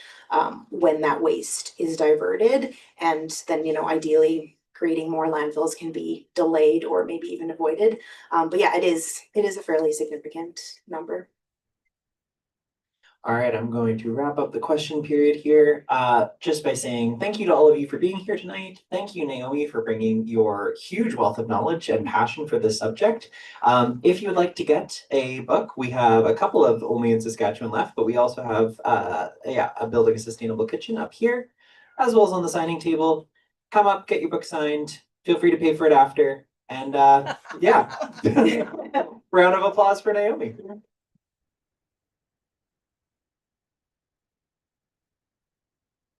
when that waste is diverted. And then, ideally, creating more landfills can be delayed or maybe even avoided. But yeah, it is a fairly significant number. All right, I'm going to wrap up the question period here just by saying thank you to all of you for being here tonight. Thank you, Naomi, for bringing your huge wealth of knowledge and passion for this subject. If you would like to get a book, we have a couple of only in Saskatchewan left, but we also have a Building a Sustainable Kitchen up here, as well as on the signing table. Come up, get your book signed. Feel free to pay for it after. And yeah, round of applause for Naomi.